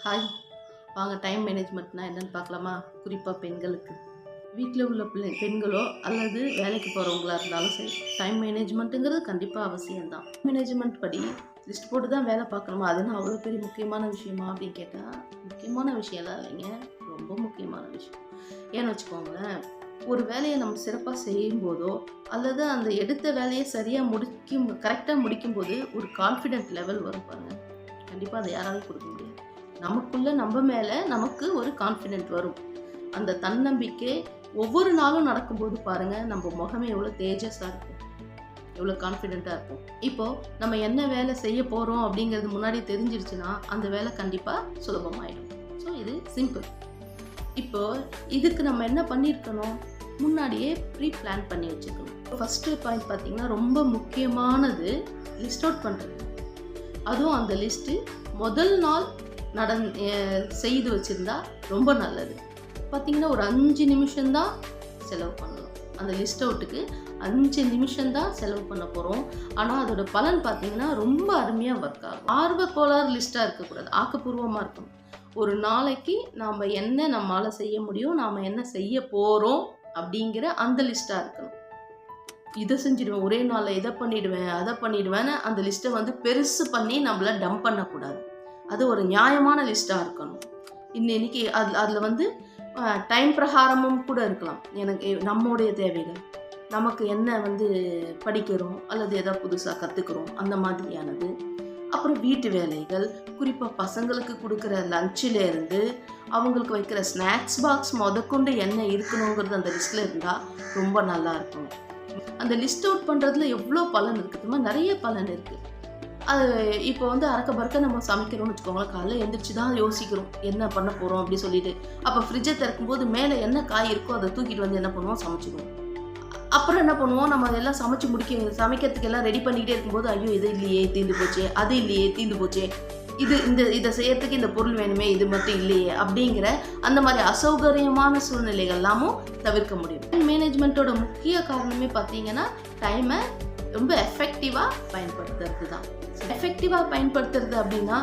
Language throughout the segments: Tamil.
ஹாய், வாங்க டைம் மேனேஜ்மெண்ட்னா என்னென்னு பார்க்கலாமா? குறிப்பாக பெண்களுக்கு, வீட்டில் உள்ள பெண்களோ அல்லது வேலைக்கு போகிறவங்களா இருந்தாலும் சரி, டைம் மேனேஜ்மெண்ட்டுங்கிறது கண்டிப்பாக அவசியம்தான். மேனேஜ்மெண்ட் படி லிஸ்ட் போட்டு தான் வேலை பார்க்கணுமா? அதுன்னு அவ்வளோ பெரிய முக்கியமான விஷயமா அப்படின்னு கேட்டால், முக்கியமான விஷயம்லாம் இல்லைங்க, ரொம்ப முக்கியமான விஷயம். ஏன்னு வச்சுக்கோங்களேன், ஒரு வேலையை நம்ம சிறப்பாக செய்யும்போதோ அல்லது அந்த எடுத்த வேலையை சரியாக கரெக்டாக முடிக்கும்போது ஒரு கான்ஃபிடென்ட் லெவல் வரும் பாருங்க. கண்டிப்பாக அதை யாராலும் கொடுக்க முடியாது. நமக்குள்ள நம்ம மேலே நமக்கு ஒரு கான்ஃபிடென்ட் வரும். அந்த தன்னம்பிக்கை ஒவ்வொரு நாளும் நடக்கும்போது பாருங்க, நம்ம முகமே எவ்வளோ தேஜஸாக இருக்கும், எவ்வளோ கான்ஃபிடென்ட்டாக இருக்கும். இப்போது நம்ம என்ன வேலை செய்ய போகிறோம் அப்படிங்கிறது முன்னாடி தெரிஞ்சிருச்சுன்னா அந்த வேலை கண்டிப்பாக சுலபமாயிடும். ஸோ இது சிம்பிள். இப்போது இதுக்கு நம்ம என்ன பண்ணியிருக்கணும், முன்னாடியே ப்ரீ பிளான் பண்ணி வச்சுக்கணும். ஃபஸ்ட்டு பாயிண்ட் பார்த்திங்கன்னா, ரொம்ப முக்கியமானது லிஸ்ட் அவுட் பண்ணுறது. அதுவும் அந்த லிஸ்ட்டு முதல் நாள் செய்து வச்சுருந்தா ரொம்ப நல்லது. பார்த்திங்கன்னா ஒரு 5 நிமிஷம்தான் செலவு பண்ணணும். அந்த லிஸ்ட் அவுட்டுக்கு 5 நிமிஷம்தான் செலவு பண்ண போகிறோம். ஆனால் அதோட பலன் பார்த்திங்கன்னா ரொம்ப அருமையாக ஒர்க் ஆகும். ஆர்வக்கோளாறு லிஸ்ட்டாக இருக்கக்கூடாது, ஆக்கப்பூர்வமாக இருக்கணும். ஒரு நாளைக்கு நாம் என்ன நம்மளால் செய்ய முடியும், நாம் என்ன செய்ய போகிறோம் அப்படிங்கிற அந்த லிஸ்ட்டாக இருக்கணும். இதை செஞ்சிடுவேன், ஒரே நாளில் இதை பண்ணிவிடுவேன், அதை பண்ணிவிடுவேன்னு அந்த லிஸ்ட்டை பெருசு பண்ணி நம்மளை டம்ப் பண்ணக்கூடாது. அது ஒரு நியாயமான லிஸ்ட்டாக இருக்கணும். இன்னைக்கு அதில் டைம் பிரகாரமும் கூட இருக்கலாம். எனக்கு நம்முடைய தேவைகள், நமக்கு என்ன படிக்கிறோம் அல்லது எதாவது புதுசாக கற்றுக்குறோம் அந்த மாதிரியானது. அப்புறம் வீட்டு வேலைகள், குறிப்பாக பசங்களுக்கு கொடுக்குற லஞ்சிலேருந்து அவங்களுக்கு வைக்கிற ஸ்நாக்ஸ் பாக்ஸ் முதற்கொண்டு என்ன இருக்கணுங்கிறது அந்த லிஸ்ட்டில் இருந்தால் ரொம்ப நல்லாயிருக்கும். அந்த லிஸ்ட் அவுட் பண்ணுறதுல எவ்வளோ பலன் இருக்குது, நிறைய பலன் இருக்குது. அது இப்போ அறக்க பறக்க நம்ம சமைக்கிறோம்னு வச்சுக்கோங்களேன், காலையில் எழுந்திரிச்சு தான் யோசிக்கிறோம் என்ன பண்ண போகிறோம் அப்படி சொல்லிட்டு. அப்போ ஃப்ரிட்ஜை திறக்கும்போது மேலே என்ன காய் இருக்கோ அதை தூக்கிட்டு என்ன பண்ணுவோம், சமைச்சிடுவோம். அப்புறம் என்ன பண்ணுவோம், நம்ம அதெல்லாம் சமைக்கிறதுக்கு எல்லாம் ரெடி பண்ணிக்கிட்டே இருக்கும்போது, ஐயோ இது இல்லையே தீர்ந்து போச்சே, அது இல்லையே தீர்ந்து போச்சே, இதை செய்யறதுக்கு இந்த பொருள் வேணுமே, இது மட்டும் இல்லையே அப்படிங்கிற அந்த மாதிரி அசௌகரியமான சூழ்நிலைகள் எல்லாமும் தவிர்க்க முடியும். மேனேஜ்மெண்ட்டோட முக்கிய காரணமே பார்த்தீங்கன்னா, டைமை ரொம்ப எஃபெக்டிவாக பயன்படுத்துறது தான். எஃபெக்டிவாக பயன்படுத்துறது அப்படின்னா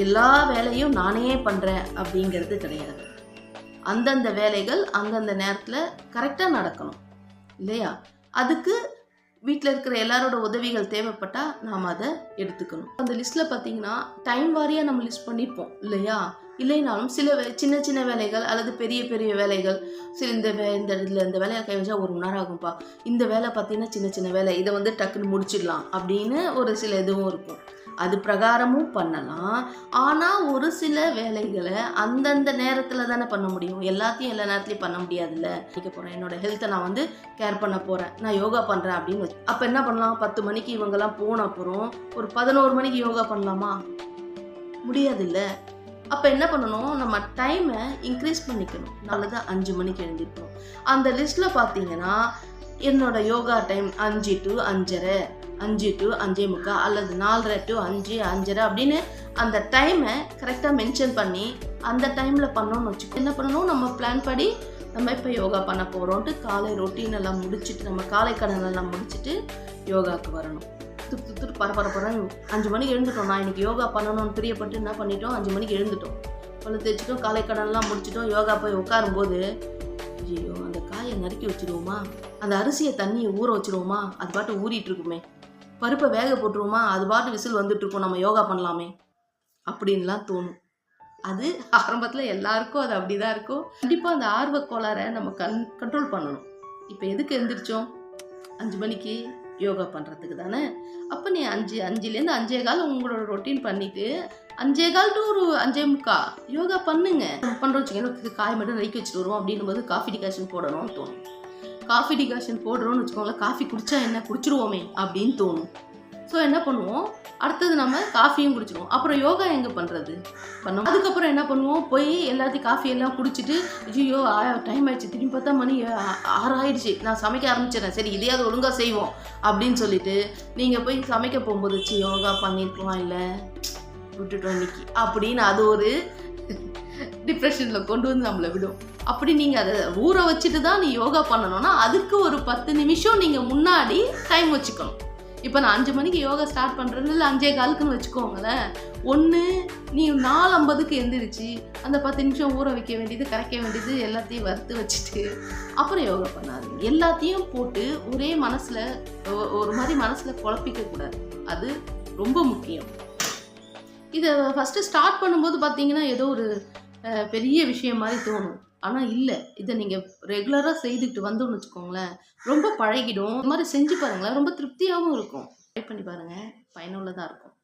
எல்லா வேலையும் நானே பண்ணுறேன் அப்படிங்கிறது கிடையாது. அந்தந்த வேலைகள் அந்தந்த நேரத்தில் கரெக்டாக நடக்கணும் இல்லையா? அதுக்கு வீட்டில் இருக்கிற எல்லாரோட உதவிகள் தேவைப்பட்டால் நாம் அதை எடுத்துக்கணும். அந்த லிஸ்ட்டில் பார்த்தீங்கன்னா டைம் வாரியாக நம்ம லிஸ்ட் பண்ணிப்போம் இல்லையா? இல்லைனாலும் சில சின்ன சின்ன வேலைகள் அல்லது பெரிய பெரிய வேலைகள், சரி இந்த வேலையை கை வச்சா 1 மணி நேரம் ஆகும்ப்பா, இந்த வேலை பார்த்தீங்கன்னா சின்ன சின்ன வேலை, இதை டக்குன்னு முடிச்சிடலாம் அப்படின்னு ஒரு சில இதுவும் இருக்கும். அது பிரகாரமும் பண்ணலாம். ஆனால் ஒரு சில வேலைகளை அந்தந்த நேரத்தில் தானே பண்ண முடியும், எல்லாத்தையும் எல்லா நேரத்துலையும் பண்ண முடியாதுல்ல. நினைக்க போகிறேன், என்னோட ஹெல்த்தை நான் கேர் பண்ண போகிறேன், நான் யோகா பண்ணுறேன் அப்படின்னு அப்போ என்ன பண்ணலாம், 10 மணிக்கு இவங்கெல்லாம் போன அப்புறம் ஒரு 11 மணிக்கு யோகா பண்ணலாமா? முடியாதுல்ல. அப்போ என்ன பண்ணணும், நம்ம டைமை இன்க்ரீஸ் பண்ணிக்கணும். நல்லது 5 மணிக்கு எழுந்திருக்கணும். அந்த லிஸ்ட்டில் பார்த்தீங்கன்னா என்னோட யோகா டைம் 5 to 5:30, 5 to 5:45 அல்லது 4:30 to 5, 5:30 அப்படின்னு அந்த டைமை கரெக்டாக மென்ஷன் பண்ணி அந்த டைமில் பண்ணோன்னு வச்சுக்கோ. என்ன பண்ணணும், நம்ம பிளான் படி நம்ம இப்போ யோகா பண்ண போகிறோன்ட்டு காலை ரொட்டீன் எல்லாம் முடிச்சுட்டு, நம்ம காலை கடன் எல்லாம் முடிச்சுட்டு யோகாவுக்கு வரணும். துட்டு பரபரப்புறேன் 5 மணிக்கு எழுந்துட்டோம். நான் இன்னைக்கு யோகா பண்ணணும்னு பிரியப்பட்டு என்ன பண்ணிட்டோம், 5 மணிக்கு எழுந்துட்டோம், பழு தேய்ச்சிட்டோம், காலை கடன்லாம் முடிச்சிட்டோம். யோகா போய் உட்காரும்போது, ஐயோ அந்த காயை நறுக்கி வச்சுருவோமா, அந்த அரிசியை தண்ணியை ஊற வச்சுருவோமா, அது பாட்டு ஊறிட்டு இருக்குமே, பருப்பை வேக போட்டுருவோமா, அது பாட்டு விசில் வந்துட்டு இருக்கும், நம்ம யோகா பண்ணலாமே அப்படின்லாம் தோணும். அது ஆரம்பத்தில் எல்லாருக்கும் அது அப்படிதான் இருக்கும். கண்டிப்பாக அந்த ஆர்வ கோளாறை நம்ம கண்ட்ரோல் பண்ணணும். இப்போ எதுக்கு எழுந்திரிச்சோம், 5 மணிக்கு யோகா பண்ணுறதுக்கு தானே. அப்போ நீ 5லேருந்து 5:15 உங்களோட ரொட்டீன் பண்ணிவிட்டு 5:15 to ஒரு 5:45 யோகா பண்ணுங்க. பண்ணுறோம் வச்சுக்கோங்க, காய் மட்டும் நறுக்கி வச்சுட்டு வருவோம் அப்படின்னும் போது காஃபி டிகாஷன் போடணும்னு தோணும். காஃபி டிகாஷன் போடுறோன்னு வச்சுக்கோங்களேன், காஃபி குடித்தா என்ன குடிச்சிருவோமே அப்படின்னு தோணும். ஸோ என்ன பண்ணுவோம், அடுத்தது நம்ம காஃபியும் குடிச்சிடுவோம். அப்புறம் யோகா எங்கே பண்ணுறது பண்ணோம். அதுக்கப்புறம் என்ன பண்ணுவோம், போய் எல்லாத்தையும் காஃபி எல்லாம் குடிச்சிட்டு, ஐயோ டைம் ஆயிடுச்சு, திரும்பி பார்த்தா மணி 6 ஆயிடுச்சு, நான் சமைக்க ஆரம்பிச்சிடறேன், சரி இதையாவது ஒழுங்காக செய்வோம் அப்படின்னு சொல்லிட்டு நீங்கள் போய் சமைக்க போகும்போது யோகா பண்ணியிருக்கலாம், இல்லை விட்டுட்டோம் இன்னைக்கு அப்படின்னு அது ஒரு டிப்ரெஷனில் கொண்டு நம்மளை விடும். அப்படி நீங்கள் அதை ஊற வச்சுட்டு தான் நீ யோகா பண்ணணும்னா அதுக்கு ஒரு 10 நிமிஷம் நீங்கள் முன்னாடி டைம் வச்சுக்கணும். இப்போ நான் 5 மணிக்கு யோகா ஸ்டார்ட் பண்ணுறேன்னு இல்லை 5:15க்குன்னு வச்சுக்கோங்களேன். ஒன்று நீ 4:50க்கு எந்திரிச்சு அந்த 10 நிமிஷம் ஊற வைக்க வேண்டியது, கரைக்க வேண்டியது எல்லாத்தையும் வறுத்து வச்சுட்டு அப்புறம் யோகா பண்ணாதீங்க. எல்லாத்தையும் போட்டு ஒரே மனசுல ஒரு மாதிரி மனசுல குழப்பிக்க கூடாது. அது ரொம்ப முக்கியம். இத ஃபர்ஸ்ட்டு ஸ்டார்ட் பண்ணும்போது பார்த்தீங்கன்னா, ஏதோ ஒரு பெரிய விஷயம் மாரி தோணும். ஆனா இல்ல. இத நீங்க ரெகுலரா செய்துட்டு வந்தோம்னு வச்சுக்கோங்களேன், ரொம்ப பழகிடும். இந்த மாரி செஞ்சு பாருங்களேன். ரொம்ப திருப்தியாவும் இருக்கும். ட்ரை பண்ணி பாருங்க. பயனுள்ளதா இருக்கும்.